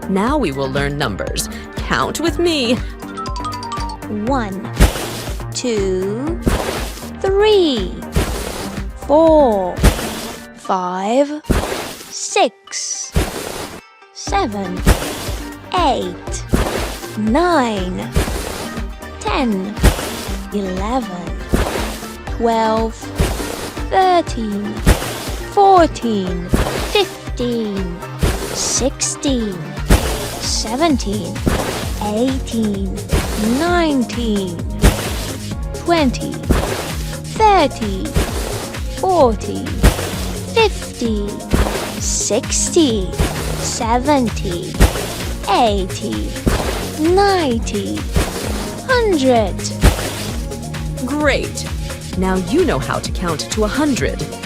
Now we will learn numbers. Count with me. 1, 2, 3, 4, 5, 6, 7, 8, 9, 10, 11, 12, 13, 14, 15, 16, 17, 18, 19, 20, 30, 40, 50, 60, 70, 80, 90, 100. Great! Now you know how to count to 100.